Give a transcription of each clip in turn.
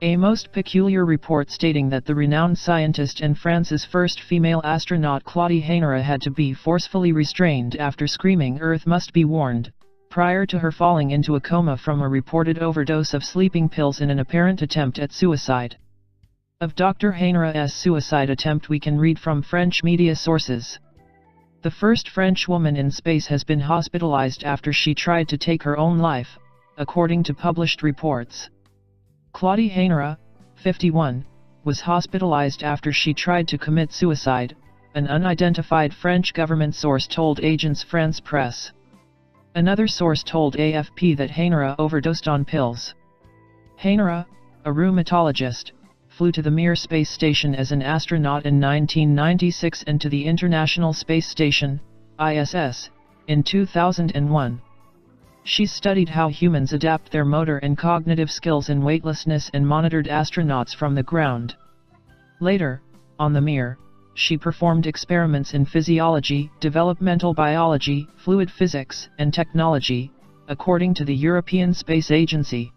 A most peculiar report stating that the renowned scientist and France's first female astronaut Claudie Hainera had to be forcefully restrained after screaming "Earth must be warned," prior to her falling into a coma from a reported overdose of sleeping pills in an apparent attempt at suicide. Of Dr. Hainera's suicide attempt we can read from French media sources. The first French woman in space has been hospitalized after she tried to take her own life, according to published reports. Claudie Hainera, 51, was hospitalized after she tried to commit suicide, an unidentified French government source told Agence France Presse. Another source told AFP that Hainera overdosed on pills. Hainera, a rheumatologist, flew to the Mir space station as an astronaut in 1996 and to the International Space Station, ISS, in 2001. She studied how humans adapt their motor and cognitive skills in weightlessness and monitored astronauts from the ground. Later, on the Mir, she performed experiments in physiology, developmental biology, fluid physics, and technology, according to the European Space Agency.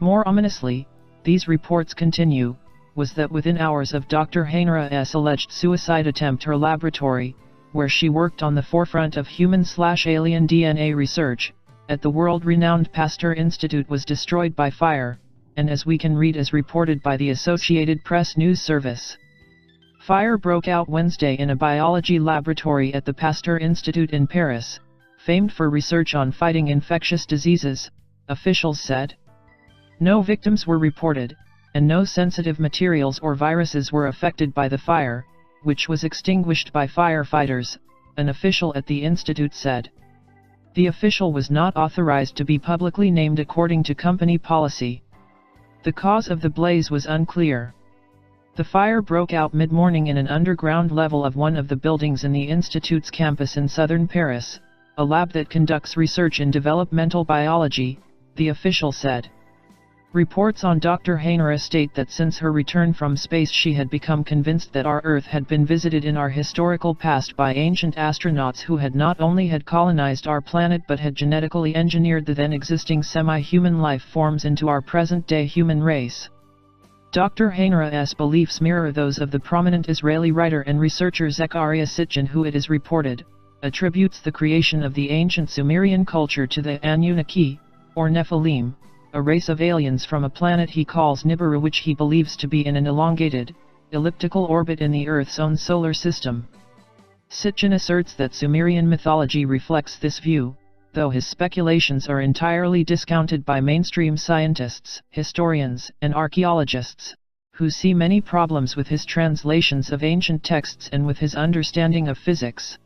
More ominously, these reports continue, was that within hours of Dr. Hainera's alleged suicide attempt her laboratory, where she worked on the forefront of human/alien DNA research, at the world-renowned Pasteur Institute was destroyed by fire, and as we can read as reported by the Associated Press news service. Fire broke out Wednesday in a biology laboratory at the Pasteur Institute in Paris, famed for research on fighting infectious diseases, officials said. No victims were reported, and no sensitive materials or viruses were affected by the fire, which was extinguished by firefighters, an official at the institute said. The official was not authorized to be publicly named according to company policy. The cause of the blaze was unclear. The fire broke out mid-morning in an underground level of one of the buildings in the institute's campus in southern Paris, a lab that conducts research in developmental biology, the official said. Reports on Dr. Hainera state that since her return from space she had become convinced that our Earth had been visited in our historical past by ancient astronauts who had not only had colonized our planet but had genetically engineered the then existing semi-human life forms into our present-day human race. Dr. Hainera's beliefs mirror those of the prominent Israeli writer and researcher Zecharia Sitchin, who, it is reported, attributes the creation of the ancient Sumerian culture to the Anunnaki, or Nephilim, a race of aliens from a planet he calls Nibiru, which he believes to be in an elongated, elliptical orbit in the Earth's own solar system. Sitchin asserts that Sumerian mythology reflects this view, though his speculations are entirely discounted by mainstream scientists, historians, and archaeologists, who see many problems with his translations of ancient texts and with his understanding of physics.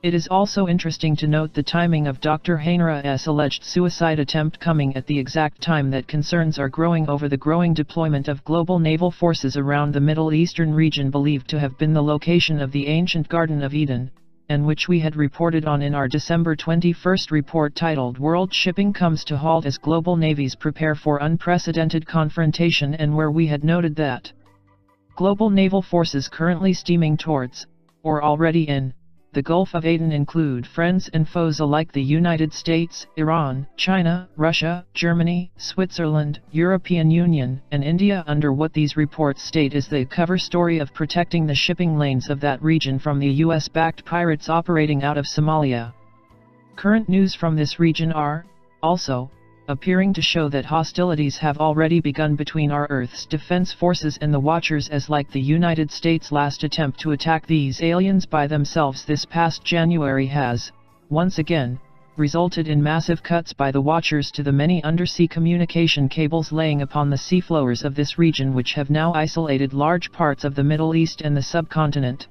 It is also interesting to note the timing of Dr. Hainera's alleged suicide attempt coming at the exact time that concerns are growing over the growing deployment of global naval forces around the Middle Eastern region believed to have been the location of the ancient Garden of Eden, and which we had reported on in our December 21 report titled "World Shipping Comes to Halt as Global Navies Prepare for Unprecedented Confrontation," and where we had noted that global naval forces currently steaming towards, or already in, the Gulf of Aden include friends and foes alike: the United States, Iran, China, Russia, Germany, Switzerland, European Union, and India, under what these reports state is the cover story of protecting the shipping lanes of that region from the US-backed pirates operating out of Somalia. Current news from this region are, also, appearing to show that hostilities have already begun between our Earth's defense forces and the Watchers, as like the United States' last attempt to attack these aliens by themselves this past January has, once again, resulted in massive cuts by the Watchers to the many undersea communication cables laying upon the seafloors of this region, which have now isolated large parts of the Middle East and the subcontinent.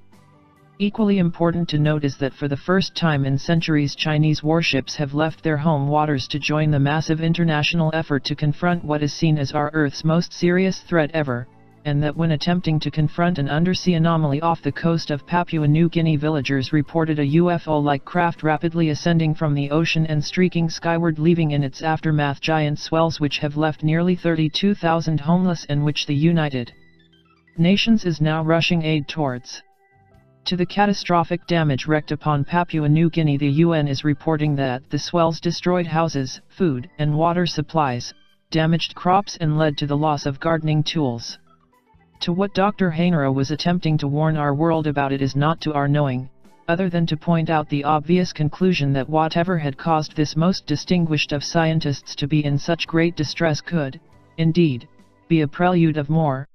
Equally important to note is that for the first time in centuries Chinese warships have left their home waters to join the massive international effort to confront what is seen as our Earth's most serious threat ever, and that when attempting to confront an undersea anomaly off the coast of Papua New Guinea, villagers reported a UFO-like craft rapidly ascending from the ocean and streaking skyward, leaving in its aftermath giant swells which have left nearly 32,000 homeless, and which the United Nations is now rushing aid towards. To the catastrophic damage wreaked upon Papua New Guinea, the UN is reporting that the swells destroyed houses, food and water supplies, damaged crops and led to the loss of gardening tools. To what Dr. Hainera was attempting to warn our world about it is not to our knowing, other than to point out the obvious conclusion that whatever had caused this most distinguished of scientists to be in such great distress could, indeed, be a prelude of more,